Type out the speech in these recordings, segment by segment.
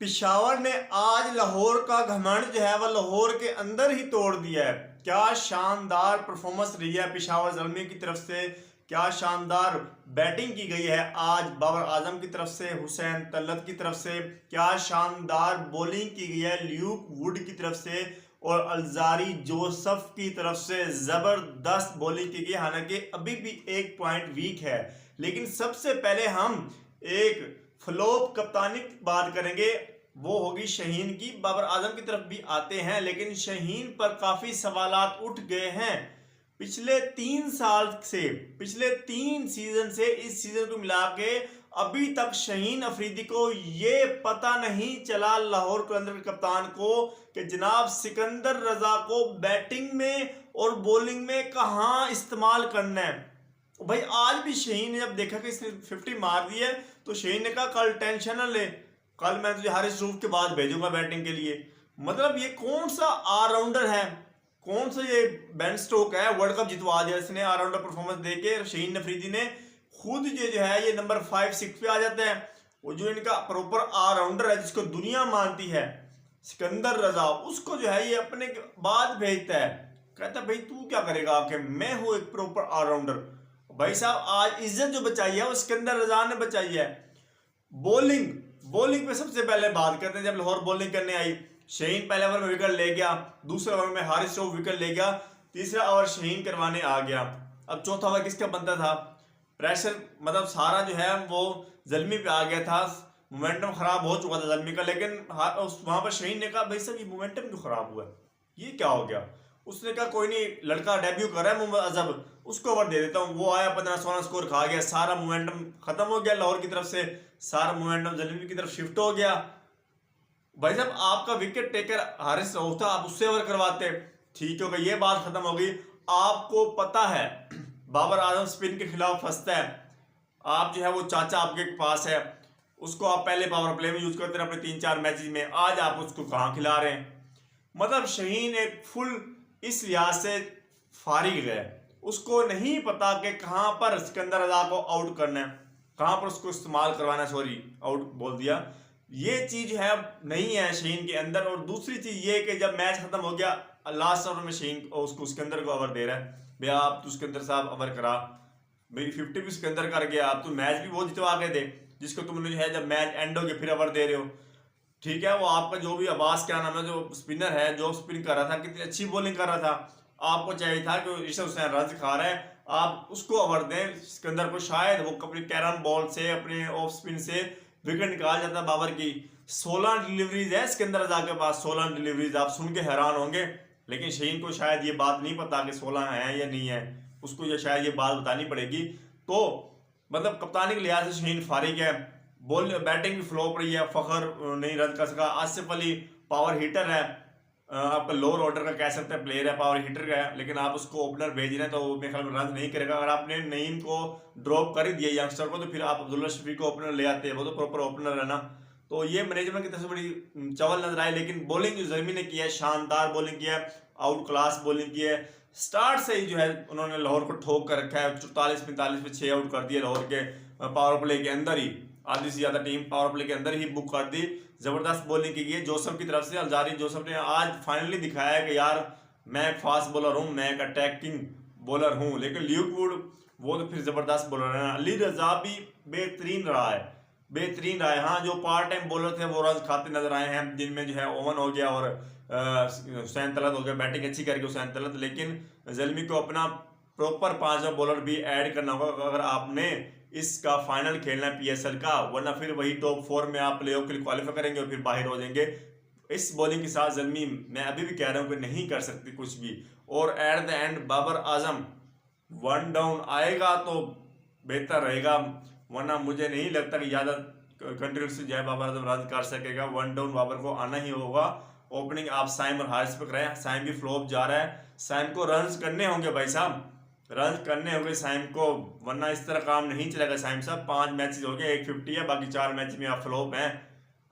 पिशावर ने आज लाहौर का घमंड जो है वह लाहौर के अंदर ही तोड़ दिया है। क्या शानदार परफॉर्मेंस रही है पिशावर ज़ल्मी की तरफ से, क्या शानदार बैटिंग की गई है आज बाबर आजम की तरफ से, हुसैन तलत की तरफ से, क्या शानदार बॉलिंग की गई है ल्यूक वुड की तरफ से और अल्जारी जोसफ की तरफ से। ज़बरदस्त बॉलिंग की गई, हालांकि अभी भी एक पॉइंट वीक है। लेकिन सबसे पहले हम एक फ्लॉप कप्तानी की बात करेंगे, वो होगी शहीन की। बाबर आजम की तरफ भी आते हैं, लेकिन शहीन पर काफी सवालात उठ गए हैं। पिछले 3 साल से, पिछले 3 सीजन से इस सीजन को मिला के अभी तक शहीन अफरीदी को ये पता नहीं चला, लाहौर कलंदर के कप्तान को, कि जनाब सिकंदर रजा को बैटिंग में और बॉलिंग में कहां इस्तेमाल करना है। भाई आज भी शहीन ने जब देखा कि इसने 50 मार दी है, तो शहीन ने कहा कल टेंशन न ले, कल मैं तुझे हारिस रूफ के बाद भेजूंगा बैटिंग के लिए। मतलब ये कौन सा ऑलराउंडर है, कौन सा ये बेन स्टोक है, वर्ल्ड कप जितवा दिया इसने ऑलराउंडर परफॉर्मेंस देके। शहीन अफरीदी ने खुद जो है ये नंबर 5-6 पे आ जाता है। वो जो इनका प्रॉपर ऑलराउंडर है जिसको दुनिया मानती है, सिकंदर रजा, उसको जो है ये अपने बाद भेजता है। कहता है भाई तू क्या करेगा आके, मैं हूं एक प्रॉपर ऑलराउंडर। भाई साहब आज इज्जत जो बचाई है वो सिकंदर रजा ने बचाई है। बॉलिंग पे सबसे पहले बात करते हैं। जब लाहौर बॉलिंग करने आई, शहीन पहले ओवर में विकेट ले गया, दूसरे ओवर में हारिस रऊफ विकेट ले गया, तीसरा ओवर शहीन करवाने आ गया। अब चौथा ओवर किसका बनता था? प्रेशर मतलब सारा जो है वो ज़ल्मी पे आ गया था, मोमेंटम खराब हो चुका था ज़ल्मी का। लेकिन वहां पर शहीन ने कहा भाई साहब ये मोमेंटम क्यों खराब हुआ है, ये क्या हो गया? उसने कहा कोई नहीं, लड़का डेब्यू कर रहा है मोहम्मद अजहर, उसको ओवर दे देता हूँ। वो आया 15-16 स्कोर खा गया, सारा मोमेंटम खत्म हो गया लाहौर की तरफ से, सारा मोमेंटम ज़ल्मी की तरफ शिफ्ट हो गया। भाई साहब आपका विकेट टेकर हारिस रऊफ था, आप उससे ओवर करवाते, ठीक हो गई, ये बात खत्म हो गई। आपको पता है बाबर आजम स्पिन के खिलाफ फंसता है, आप जो है वो चाचा आपके पास है, उसको आप पहले पावर प्ले में यूज करते हैं अपने 3-4 मैचेस में, आज आप उसको कहाँ खिला रहे हैं? मतलब शहीन एक फुल इस लिहाज से फारिग है, उसको नहीं पता कि कहां पर सिकंदर रजा को आउट करना है, कहां पर उसको इस्तेमाल करवाना है। सॉरी आउट बोल दिया, ये चीज है नहीं है शहीन के अंदर। और दूसरी चीज ये कि जब मैच खत्म हो गया, लास्ट ओवर में शहीन उसको सिकंदर को ओवर दे रहा है, भैया आप तो सिकंदर साहब ओवर करा, मेरी 50 भी सिकंदर कर गया, आप तो मैच भी वो जितवा के दे, जिसको तुमने जो है जब मैच एंड हो गया फिर ओवर दे रहे हो। ठीक है, वो आपका जो भी अब्बास क्या नाम है जो स्पिनर है, जो स्पिन कर रहा था, कितनी अच्छी बॉलिंग कर रहा था, आपको चाहिए था कि ऋषभ हुसैन रन खा रहा है, आप उसको ओवर दें सिकंदर को, शायद वो अपनी कैरम बॉल से, अपने ऑफ स्पिन से विकेट निकाल जाता बाबर की। 16 डिलीवरीज है सिकंदर रजा के पास, 16 डिलीवरीज, आप सुन के हैरान होंगे। लेकिन शहीन को शायद ये बात नहीं पता कि 16 है या नहीं है, उसको ये शायद ये बात बतानी पड़ेगी। तो मतलब कप्तानी के लिहाज से शहीन फारिग है, बॉल बैटिंग भी फ्लॉप रही है, फखर नहीं रन कर सका। आसिफ अली पावर हिटर है, आपका लोअर ऑर्डर का कह सकते हैं प्लेयर है, पावर हिटर का है, लेकिन आप उसको ओपनर भेज रहे हैं तो मेरे ख्याल में रन नहीं करेगा। अगर आपने नईम को ड्रॉप कर ही दिया यंगस्टर को, तो फिर आप अब्दुल्ला शफी को ओपनर ले आते हैं, वो तो प्रॉपर ओपनर है ना। तो ये मैनेजमेंट की तरफ से बड़ी चवल नजर आई। लेकिन बॉलिंग जो ज़मीन ने की है, शानदार बॉलिंग की है, आउट क्लास बॉलिंग की है। स्टार्ट से ही जो है उन्होंने लाहौर को ठोक कर रखा है, 44-45 पे 6 आउट कर दिए लाहौर के पावर प्ले के अंदर ही, आधी से ज्यादा टीम पावर प्ले के अंदर ही बुक कर दी। जबरदस्त बॉलिंग की गई जोसफ की तरफ से। अल्जारी जोसफ ने आज फाइनली दिखाया कि यार मैं एक फास्ट बॉलर हूँ, मैं एक अटैकिंग बॉलर हूँ। लेकिन ल्यूक वुड वो तो फिर जबरदस्त बॉलर है। अली रजा भी बेहतरीन रहा है, बेहतरीन रहा है। हाँ, जो पार्ट टाइम बॉलर थे वो रन खाते नजर आए हैं, जिनमें जो है ओवन हो गया और हुसैन तलत हो गया, बैटिंग अच्छी करके हुसैन तलत। लेकिन ज़ल्मी को अपना प्रॉपर 5वां बॉलर भी ऐड करना होगा अगर आपने इसका फाइनल खेलना है पीएसएल का, वरना फिर वही टॉप 4 में आप प्लेऑफ के लिए क्वालिफाई करेंगे और फिर बाहर हो जाएंगे। इस बॉलिंग के साथ ज़ल्मी मैं अभी भी कह रहा हूँ कि नहीं कर सकती कुछ भी। और at the end Babar Azam 1 down आएगा तो बेहतर रहेगा, वरना मुझे नहीं लगता कि ज़्यादा कंटिन्यूस जो है बाबर आजम रन कर सकेगा। 1 डाउन बाबर को आना ही होगा। ओपनिंग आप साइम और हारिस पे कराएं, साइम भी फ्लॉप जा रहा है, साइम को रन करने होंगे भाई साहब, रन करने होंगे साइम को, वरना इस तरह काम नहीं चलेगा। साइम साहब 5 मैचेस हो गए, 150 है, बाकी 4 मैच में आप फ्लॉप हैं।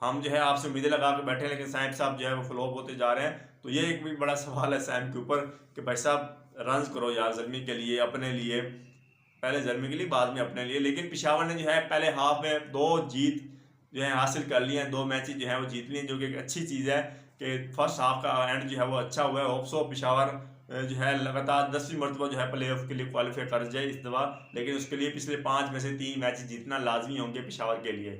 हम जो है आपसे उम्मीदें लगा के बैठे हैं, लेकिन साइम साहब जो है वो फ्लॉप होते जा रहे हैं। तो ये एक भी बड़ा सवाल है साइम के ऊपर कि भाई साहब रन करो यार ज़ल्मी के लिए, अपने लिए, पहले ज़ल्मी के लिए बाद में अपने लिए। लेकिन पिशावर ने जो है पहले हाफ में 2 जीत जो है हासिल कर लिए हैं, 2 मैच जो है वो जीत लिए, जो कि एक अच्छी चीज़ है कि फर्स्ट हाफ का एंड जो है वो अच्छा हुआ है। होप सो पिशावर जो है लगातार 10वीं मरतबा जो है प्ले ऑफ के लिए क्वालिफाई कर जाए इस दफ़ा, लेकिन उसके लिए पिछले 5 में से 3 मैच जीतना लाजमी होंगे पिशावर के लिए।